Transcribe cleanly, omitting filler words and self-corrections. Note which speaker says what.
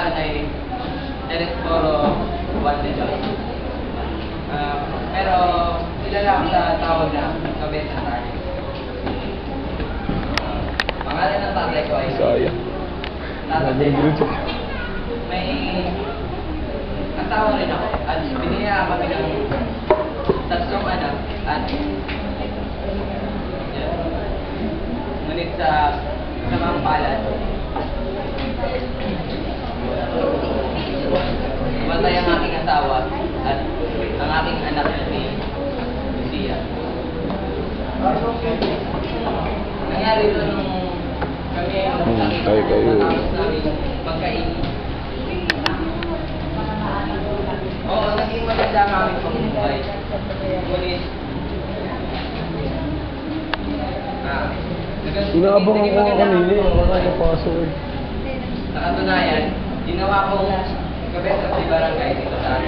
Speaker 1: pangalan ay Electoro Juan de Dios. Pero kilala ako sa tawag na Cabeza Tayo. Pangalan ng tatay ko ay Tatay. May asawa rin ako at binigyan kami ng 3 anak at ngunit sa mga palad matay ang aking asawa at ang aking anak si Lucia. Nangyari ito nung kami ay matapos namin magkain. Oo, naging maganda ang aming pamumuhay. Ngunit
Speaker 2: Inaabang ako kanina eh. Wala yung paso eh.
Speaker 1: sa katunayan, ginawa kong kabesa sa barangay dito sa